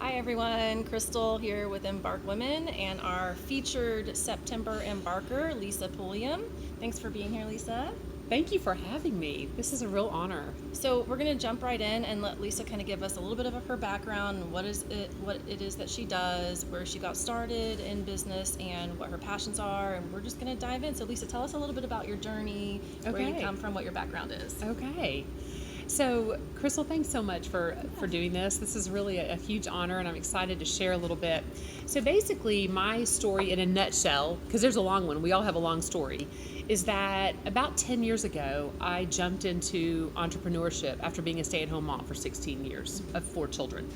Hi everyone, Crystal here with Embark Women and our featured September Embarker, Lisa Pulliam. Thanks for being here, Lisa. Thank you for having me. This is a real honor. So we're going to jump right in and let Lisa kind of give us a little bit of her background and what it is that she does, where she got started in business, and what her passions are. And we're just going to dive in. So Lisa, tell us a little bit about your journey, where you come from, what your background is. Okay. So, Crystal, thanks so much for doing this. This is really a huge honor, and I'm excited to share a little bit. So basically, my story in a nutshell, because there's a long one, we all have a long story, is that about 10 years ago, I jumped into entrepreneurship after being a stay-at-home mom for 16 years of 4 children.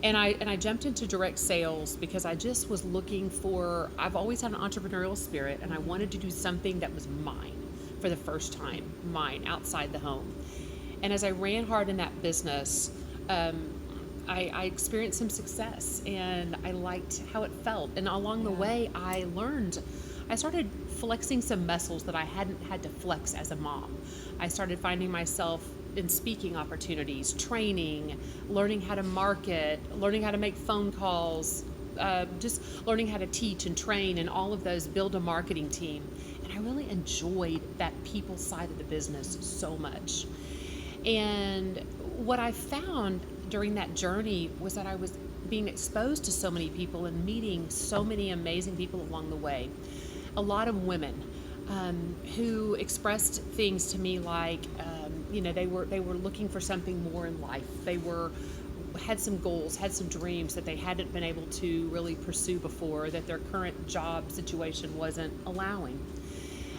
and I jumped into direct sales because I just was looking for, I've always had an entrepreneurial spirit, and I wanted to do something that was mine for the first time, mine, outside the home. And as I ran hard in that business, I experienced some success, and I liked how it felt. And along the way, I started flexing some muscles that I hadn't had to flex as a mom. I started finding myself in speaking opportunities, training, learning how to market, learning how to make phone calls, just learning how to teach and train, and all of those, build a marketing team. And I really enjoyed that people side of the business so much. And what I found during that journey was that I was being exposed to so many people and meeting so many amazing people along the way. A lot of women who expressed things to me like, they were looking for something more in life. They had some goals, had some dreams that they hadn't been able to really pursue before, that their current job situation wasn't allowing.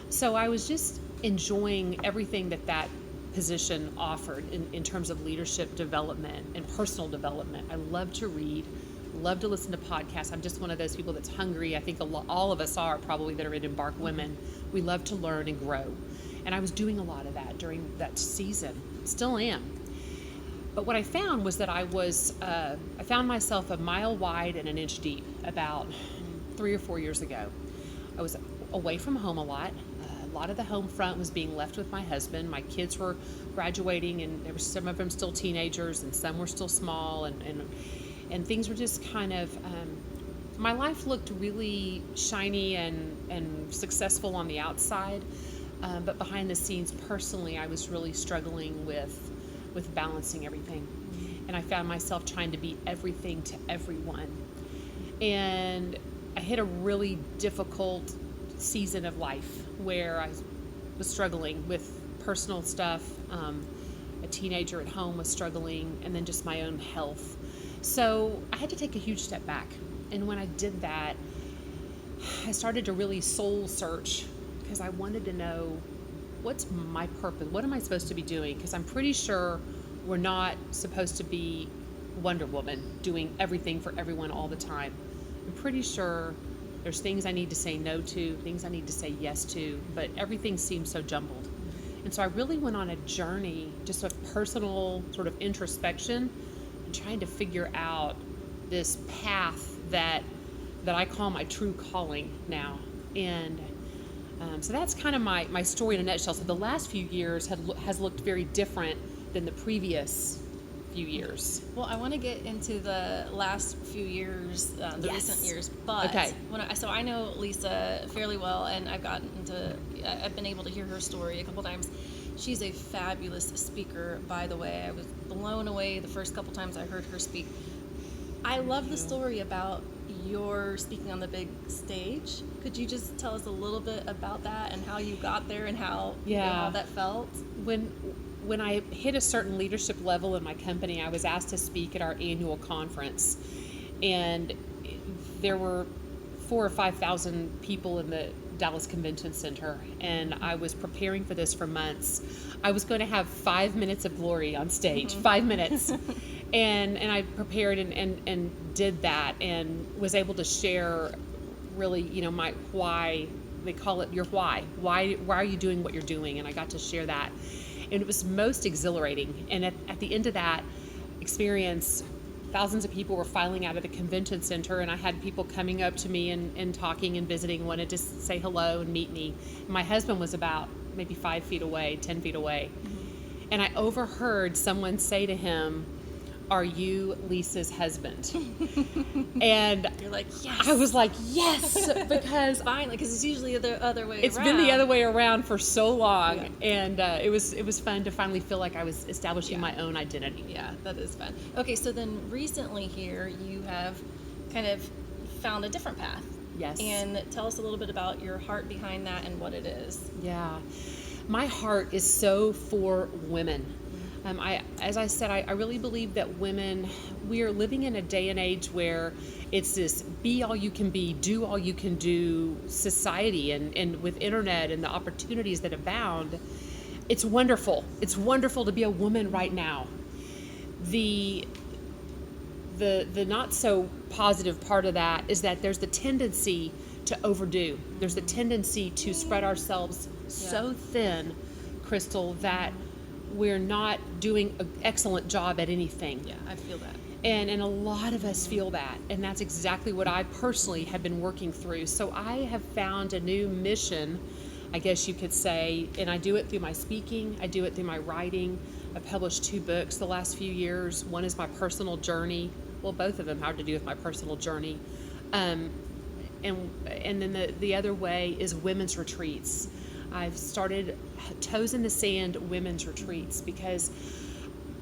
So I was just enjoying everything that position offered in terms of leadership development and personal development. I love to read, love to listen to podcasts. I'm just one of those people that's hungry. I think all of us are, probably, that are in Embark Women. We love to learn and grow. And I was doing a lot of that during that season, still am. But what I found was that I found myself a mile wide and an inch deep about 3 or 4 years ago. I was away from home a lot. A lot of the home front was being left with my husband. My kids were graduating, and there were some of them still teenagers, and some were still small, and things were just kind of, my life looked really shiny and successful on the outside, but behind the scenes, personally, I was really struggling with balancing everything. And I found myself trying to be everything to everyone. And I hit a really difficult season of life where I was struggling with personal stuff. A teenager at home was struggling, and then just my own health. So I had to take a huge step back. And when I did that, I started to really soul search, because I wanted to know, what's my purpose? What am I supposed to be doing? Because I'm pretty sure we're not supposed to be Wonder Woman, doing everything for everyone all the time. I'm pretty sure there's things I need to say no to, things I need to say yes to, but everything seems so jumbled. And so I really went on a journey, just of personal sort of introspection, and trying to figure out this path that I call my true calling now. And so that's kind of my story in a nutshell. So the last few years has looked very different than the previous few years. Well, I want to get into the last few years, the recent years, but okay. So I know Lisa fairly well, and I've been able to hear her story a couple times. She's a fabulous speaker, by the way. I was blown away the first couple times I heard her speak. I love the story about your speaking on the big stage. Could you just tell us a little bit about that and how you got there and how that felt? When I hit a certain leadership level in my company, I was asked to speak at our annual conference, and there were 4,000 or 5,000 people in the Dallas Convention Center, and I was preparing for this for months. I was going to have 5 minutes of glory on stage, 5 minutes, and I prepared and did that, and was able to share really, my why. They call it your why. Why are you doing what you're doing? And I got to share that. And it was most exhilarating. And at the end of that experience, thousands of people were filing out of the convention center, and I had people coming up to me and talking and visiting, wanted to say hello and meet me. My husband was about maybe 5 feet away, 10 feet away. And I overheard someone say to him, are you Lisa's husband? And You're like, yes. I was like, yes, because Finally, because it's usually the other way it's around. been the other way around for so long. Yeah. And it was fun to finally feel like I was establishing Yeah. my own identity. Yeah, that is fun. Okay, so then recently here you have kind of found a different path. Yes. And tell us a little bit about your heart behind that and what it is. Yeah. My heart is so for women. As I said, I really believe that women, we are living in a day and age where it's this be all you can be, do all you can do society, and with internet and the opportunities that abound, it's wonderful. It's wonderful to be a woman right now. The not so positive part of that is that there's the tendency to overdo. There's the tendency to spread ourselves so thin, Crystal, that we're not doing an excellent job at anything. Yeah, I feel that. And a lot of us feel that. And that's exactly what I personally have been working through. So I have found a new mission, I guess you could say, and I do it through my speaking, I do it through my writing. I've published 2 books the last few years. One is my personal journey. Well, both of them have to do with my personal journey. And then the other way is women's retreats. I've started Toes in the Sand women's retreats because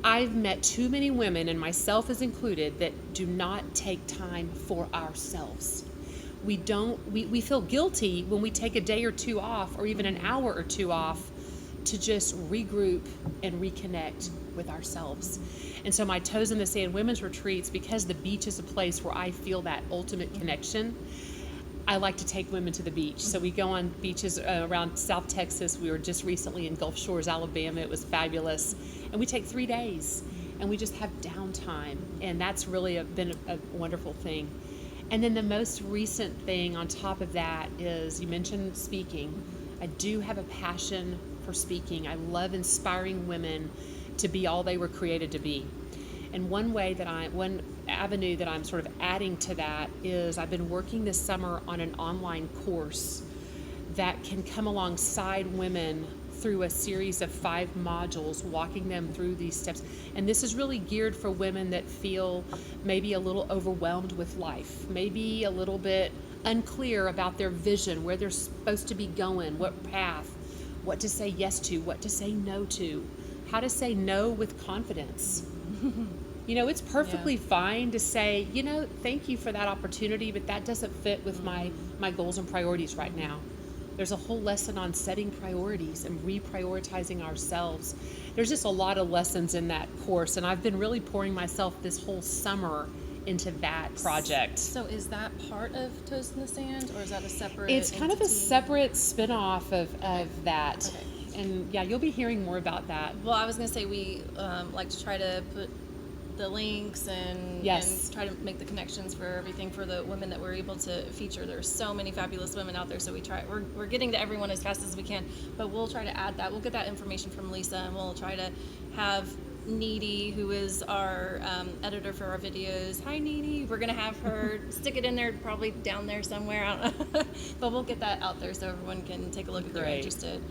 I've met too many women, and myself is included, that do not take time for ourselves. We feel guilty when we take a day or 2 off, or even an hour or 2 off, to just regroup and reconnect with ourselves. And so my Toes in the Sand women's retreats, because the beach is a place where I feel that ultimate connection, I like to take women to the beach. So we go on beaches around South Texas. We were just recently in Gulf Shores, Alabama. It was fabulous. And we take 3 days and we just have downtime. And that's really been a wonderful thing. And then the most recent thing on top of that is, you mentioned speaking. I do have a passion for speaking. I love inspiring women to be all they were created to be. And one avenue that I'm sort of adding to that is I've been working this summer on an online course that can come alongside women through a series of 5 modules, walking them through these steps. And this is really geared for women that feel maybe a little overwhelmed with life, maybe a little bit unclear about their vision, where they're supposed to be going, what path, what to say yes to, what to say no to, how to say no with confidence. You know, it's perfectly fine to say, thank you for that opportunity, but that doesn't fit with my goals and priorities right now. There's a whole lesson on setting priorities and reprioritizing ourselves. There's just a lot of lessons in that course, and I've been really pouring myself this whole summer into that project. So is that part of Toes in the Sand, or is that a separate It's kind of a separate spin-off of that. Okay. And yeah, you'll be hearing more about that. Well, I was going to say we like to try to put the links and try to make the connections for everything for the women that we're able to feature. There's so many fabulous women out there, so we're getting to everyone as fast as we can, but we'll try to add that. We'll get that information from Lisa, and we'll try to have Needy, who is our editor for our videos. Hi, Needy. We're gonna have her stick it in there, probably down there somewhere. I don't know. But we'll get that out there so everyone can take a look if they're interested.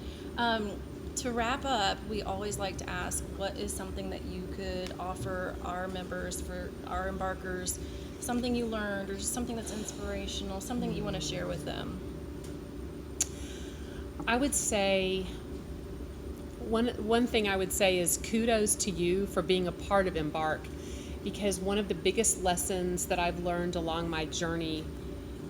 To wrap up, we always like to ask, what is something that you could offer our members, for our embarkers, something you learned, or just something that's inspirational, something you want to share with them? I would say one thing I would say is kudos to you for being a part of Embark, because one of the biggest lessons that I've learned along my journey,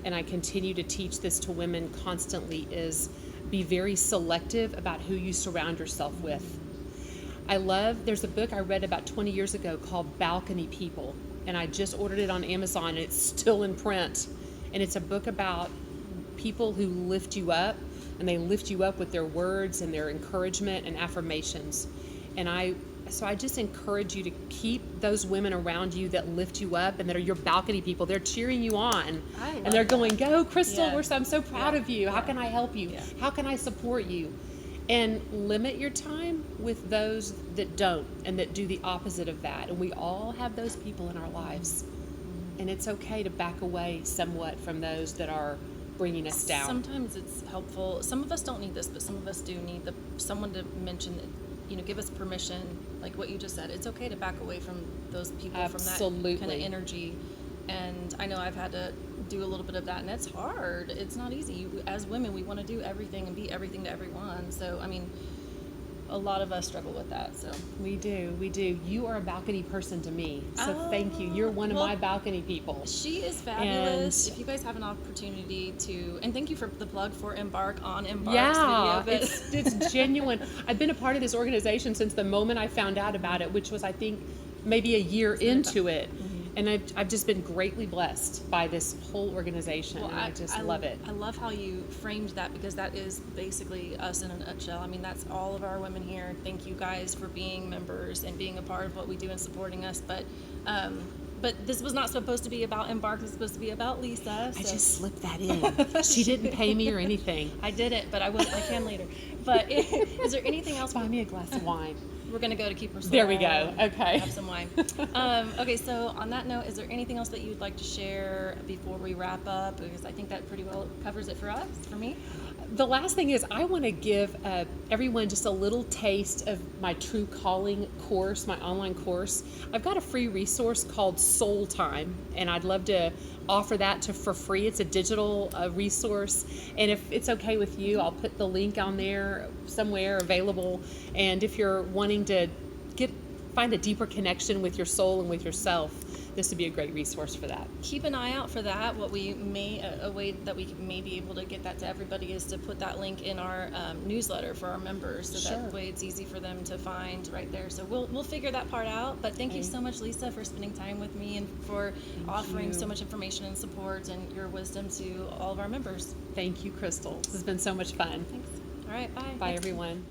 and I continue to teach this to women constantly, is be very selective about who you surround yourself with. There's a book I read about 20 years ago called Balcony People, and I just ordered it on Amazon, and it's still in print. And it's a book about people who lift you up, and they lift you up with their words and their encouragement and affirmations. So I just encourage you to keep those women around you that lift you up and that are your balcony people. They're cheering you on, and they're going, "Go, Crystal! I'm so proud of you. How can I help you? How can I support you?" And limit your time with those that don't and that do the opposite of that. And we all have those people in our lives, and it's okay to back away somewhat from those that are bringing us down. Sometimes it's helpful. Some of us don't need this, but some of us do need someone to mention that, give us permission like what you just said, it's okay to back away from those people, Absolutely. from that kind of energy. And I know I've had to do a little bit of that, and it's hard. It's not easy. As women, we want to do everything and be everything to everyone. So, I mean, a lot of us struggle with that. So We do. You are a balcony person to me. So Oh, thank you. You're one of well, my balcony people. she is fabulous. And- If you guys have an opportunity to, and thank you for the plug for Embark on Embark's Yeah, video. But it's genuine. I've been a part of this organization since the moment I found out about it, which was, I think, maybe a year into it. And I've just been greatly blessed by this whole organization, and I just love it. I love how you framed that, because that is basically us in a nutshell. I mean, that's all of our women here. Thank you guys for being members and being a part of what we do and supporting us. But this was not supposed to be about Embark. This was supposed to be about Lisa. I So. just slipped that in. She didn't pay me or anything. I didn't, but I can later. But is there anything else? Buy me a glass of wine. We're going to go to Keep Her Soul. There we go. Okay. Have some wine. Okay, so on that note, is there anything else that you'd like to share before we wrap up? Because I think that pretty well covers it for me. The last thing is, I want to give everyone just a little taste of my True Calling course, my online course. I've got a free resource called Soul Time, and I'd love to offer that for free. It's a digital resource, and if it's okay with you, I'll put the link on there somewhere available. And if you're wanting to find a deeper connection with your soul and with yourself, this would be a great resource for that. Keep an eye out for that. What we may, a way that we may be able to get that to everybody is to put that link in our newsletter for our members, so Sure. that way it's easy for them to find right there. So we'll figure that part out. But thank you so much, Lisa, for spending time with me and for offering so much information and support and your wisdom to all of our members. Thank you, Crystal. This has been so much fun. Thanks. All right, bye. Bye, everyone.